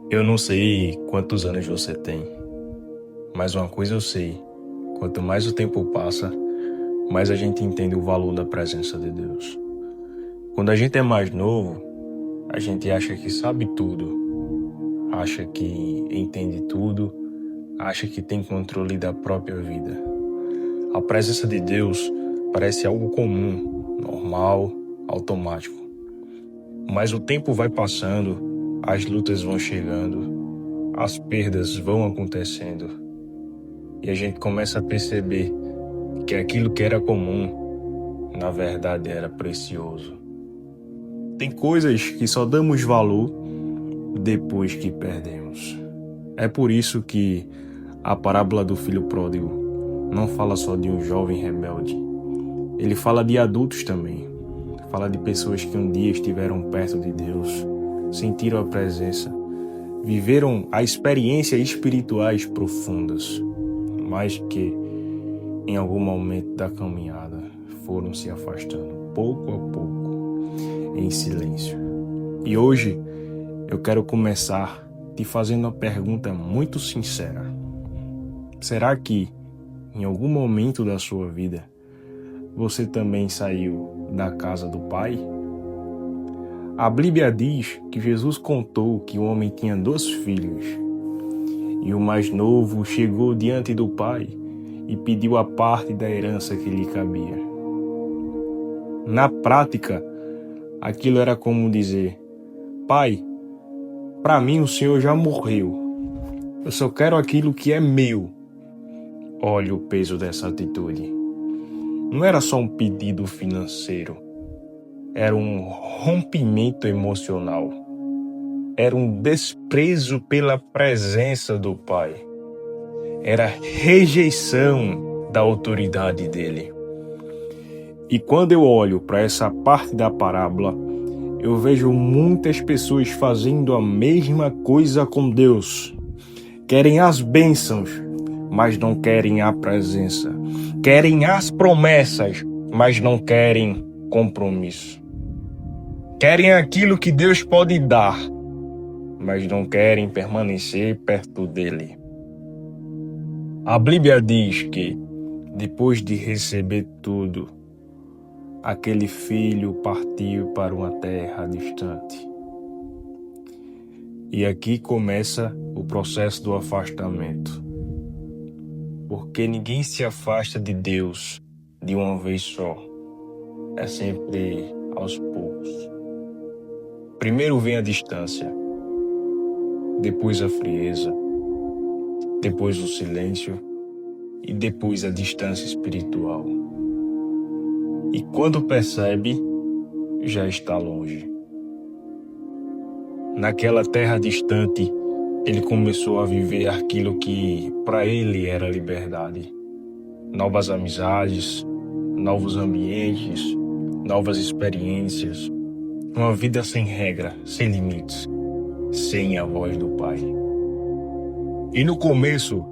Eu não sei quantos anos você tem, mas uma coisa eu sei: quanto mais o tempo passa, mais a gente entende o valor da presença de Deus. Quando a gente é mais novo, a gente acha que sabe tudo, acha que entende tudo, acha que tem controle da própria vida. A presença de Deus parece algo comum, normal, automático. Mas o tempo vai passando, as lutas vão chegando, as perdas vão acontecendo e a gente começa a perceber que aquilo que era comum, na verdade era precioso. Tem coisas que só damos valor depois que perdemos. É por isso que a parábola do filho pródigo não fala só de um jovem rebelde. Ele fala de adultos também. Fala de pessoas que um dia estiveram perto de Deus, sentiram a presença, viveram as experiências espirituais profundas, mas que em algum momento da caminhada foram se afastando pouco a pouco, em silêncio. E hoje eu quero começar te fazendo uma pergunta muito sincera. Será que em algum momento da sua vida você também saiu da casa do Pai? A Bíblia diz que Jesus contou que o homem tinha 2 filhos e o mais novo chegou diante do pai e pediu a parte da herança que lhe cabia. Na prática, aquilo era como dizer: Pai, para mim o Senhor já morreu. Eu só quero aquilo que é meu. Olha o peso dessa atitude. Não era só um pedido financeiro. Era um rompimento emocional. Era um desprezo pela presença do Pai. Era rejeição da autoridade dele. E quando eu olho para essa parte da parábola, eu vejo muitas pessoas fazendo a mesma coisa com Deus. Querem as bênçãos, mas não querem a presença. Querem as promessas, mas não querem compromisso. Querem aquilo que Deus pode dar, mas não querem permanecer perto dele. A Bíblia diz que, depois de receber tudo, aquele filho partiu para uma terra distante. E aqui começa o processo do afastamento. Porque ninguém se afasta de Deus de uma vez só. É sempre aos poucos. Primeiro vem a distância, depois a frieza, depois o silêncio e depois a distância espiritual. E quando percebe, já está longe. Naquela terra distante, ele começou a viver aquilo que para ele era liberdade. Novas amizades, novos ambientes, novas experiências. Uma vida sem regra, sem limites, sem a voz do Pai. E no começo,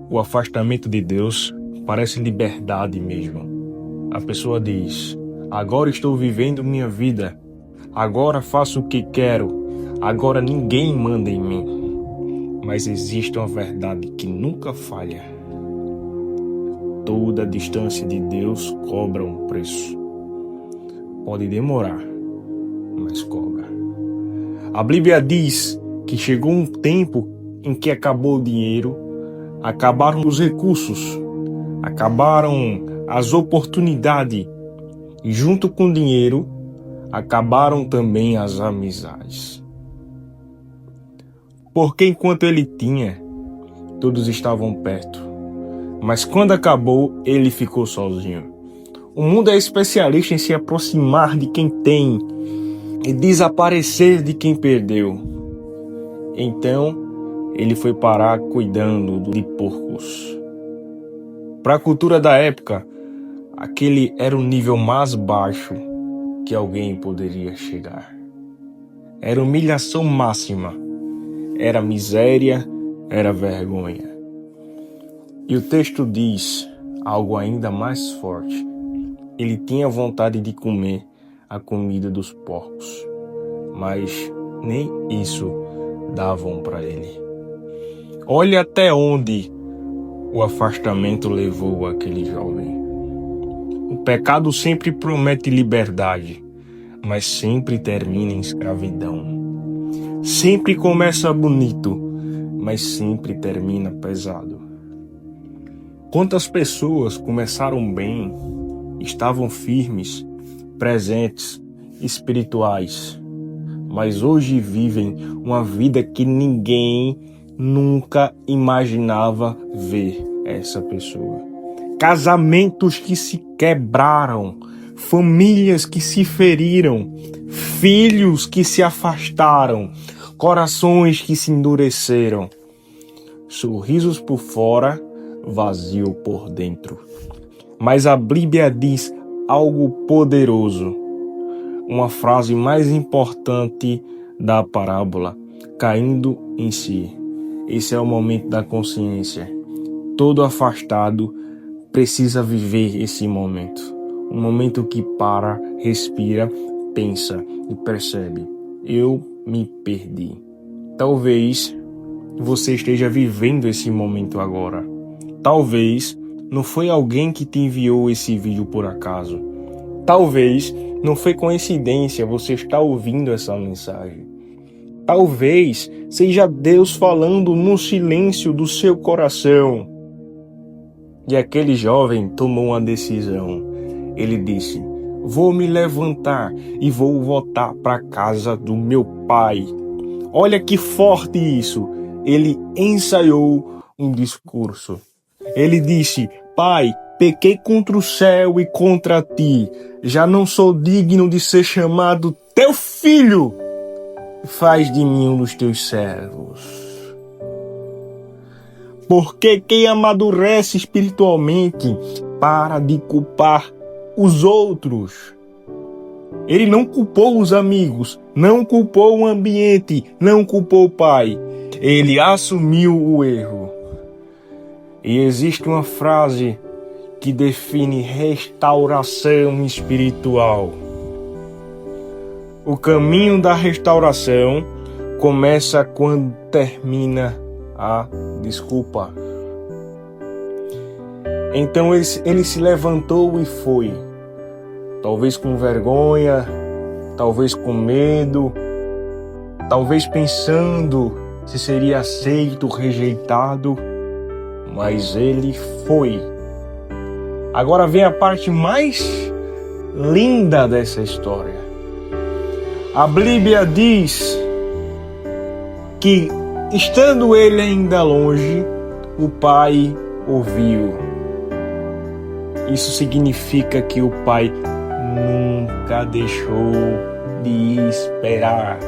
o afastamento de Deus parece liberdade mesmo. A pessoa diz: agora estou vivendo minha vida, agora faço o que quero, agora ninguém manda em mim. Mas existe uma verdade que nunca falha. Toda distância de Deus cobra um preço. Pode demorar, mas cobra. A Bíblia diz que chegou um tempo em que acabou o dinheiro, acabaram os recursos, acabaram as oportunidades e junto com o dinheiro acabaram também as amizades. Porque enquanto ele tinha, todos estavam perto, mas quando acabou, ele ficou sozinho. O mundo é especialista em se aproximar de quem tem e desaparecer de quem perdeu. Então, ele foi parar cuidando de porcos. Para a cultura da época, aquele era o nível mais baixo que alguém poderia chegar. Era humilhação máxima, era miséria, era vergonha. E o texto diz algo ainda mais forte. Ele tinha vontade de comer a comida dos porcos, mas nem isso davam para ele. Olha até onde o afastamento levou aquele jovem. O pecado sempre promete liberdade, mas sempre termina em escravidão. Sempre começa bonito, mas sempre termina pesado. Quantas pessoas começaram bem, estavam firmes, presentes, espirituais, mas hoje vivem uma vida que ninguém nunca imaginava ver essa pessoa. Casamentos que se quebraram, famílias que se feriram, filhos que se afastaram, corações que se endureceram, sorrisos por fora, vazio por dentro. Mas a Bíblia diz algo poderoso, uma frase mais importante da parábola, caindo em si. Esse é o momento da consciência. Todo afastado precisa viver esse momento. Um momento que para, respira, pensa e percebe: eu me perdi. Talvez você esteja vivendo esse momento agora. Talvez não foi alguém que te enviou esse vídeo por acaso. Talvez não foi coincidência você estar ouvindo essa mensagem. Talvez seja Deus falando no silêncio do seu coração. E aquele jovem tomou uma decisão. Ele disse: vou me levantar e vou voltar para a casa do meu pai. Olha que forte isso. Ele ensaiou um discurso. Ele disse: pai, pequei contra o céu e contra ti. Já não sou digno de ser chamado teu filho. Faz de mim um dos teus servos. Porque quem amadurece espiritualmente para de culpar os outros. Ele não culpou os amigos, não culpou o ambiente, não culpou o pai. Ele assumiu o erro. E existe uma frase que define restauração espiritual. O caminho da restauração começa quando termina a desculpa. Então ele se levantou e foi. Talvez com vergonha, talvez com medo, talvez pensando se seria aceito, rejeitado, mas ele foi. Agora vem a parte mais linda dessa história. A Bíblia diz que, estando ele ainda longe, o pai ouviu. Isso significa que o pai nunca deixou de esperar.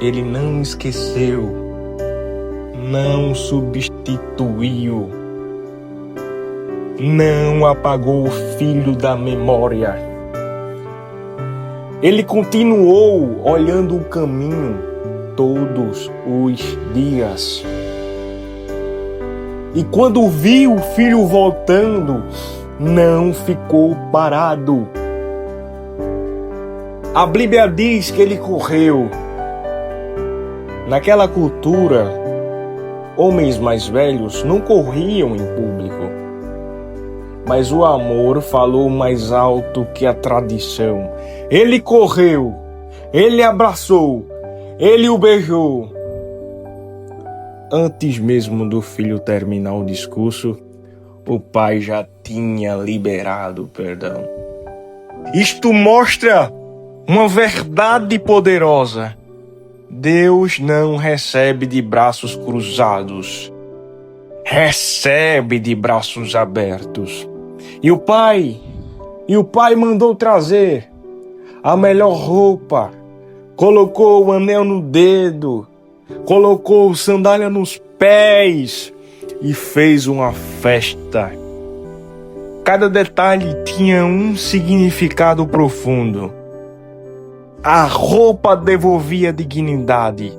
Ele não esqueceu, não substituiu, não apagou o filho da memória. Ele continuou olhando o caminho todos os dias. E quando viu o filho voltando, não ficou parado. A Bíblia diz que ele correu. Naquela cultura, homens mais velhos não corriam em público. Mas o amor falou mais alto que a tradição. Ele correu, ele abraçou, ele o beijou. Antes mesmo do filho terminar o discurso, o pai já tinha liberado o perdão. Isto mostra uma verdade poderosa. Deus não recebe de braços cruzados, recebe de braços abertos. E o pai mandou trazer a melhor roupa, colocou o anel no dedo, colocou sandália nos pés e fez uma festa. Cada detalhe tinha um significado profundo. A roupa devolvia dignidade,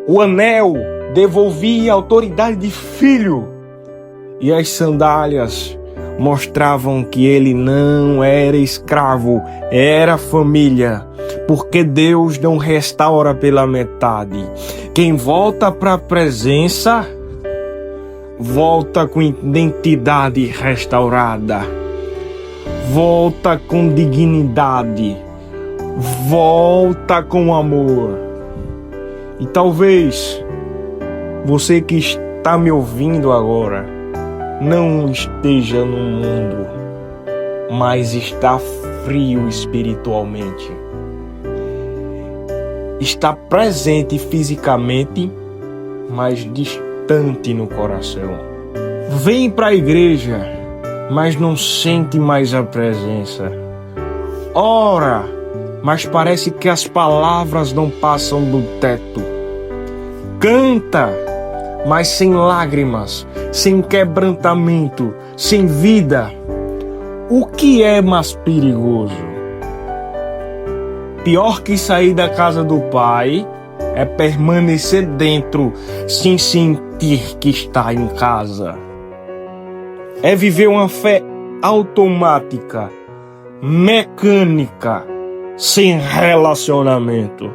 o anel devolvia autoridade de filho, e as sandálias mostravam que ele não era escravo, era família. Porque Deus não restaura pela metade. Quem volta para a presença, volta com identidade restaurada. Volta com dignidade. Volta com amor. E talvez você que está me ouvindo agora não esteja no mundo, mas está frio espiritualmente. Está presente fisicamente, mas distante no coração. Vem para a igreja, mas não sente mais a presença. Ora, mas parece que as palavras não passam do teto. Canta, mas sem lágrimas, sem quebrantamento, sem vida. O que é mais perigoso? Pior que sair da casa do Pai é permanecer dentro sem sentir que está em casa. É viver uma fé automática, mecânica, sem relacionamento.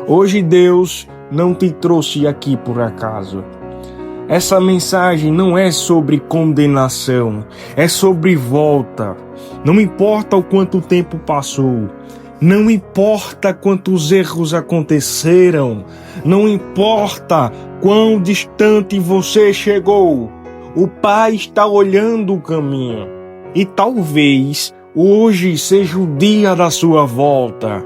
Hoje Deus não te trouxe aqui por acaso. Essa mensagem não é sobre condenação, é sobre volta. Não importa o quanto tempo passou. Não importa quantos erros aconteceram, não importa quão distante você chegou, o Pai está olhando o caminho. E talvez hoje seja o dia da sua volta.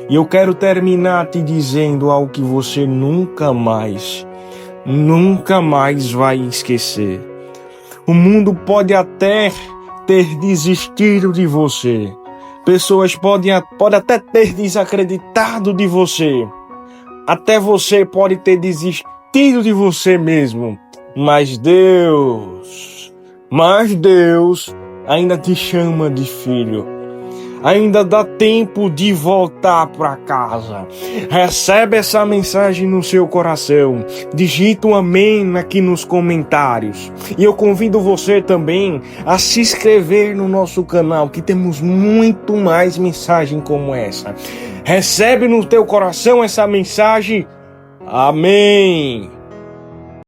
E eu quero terminar te dizendo algo que você nunca mais vai esquecer. O mundo pode até ter desistido de você. Pessoas podem até ter desacreditado de você. Até você pode ter desistido de você mesmo. Mas Deus ainda te chama de filho. Ainda dá tempo de voltar para casa. Recebe essa mensagem no seu coração. Digita um amém aqui nos comentários. E eu convido você também a se inscrever no nosso canal, que temos muito mais mensagem como essa. Recebe no teu coração essa mensagem. Amém.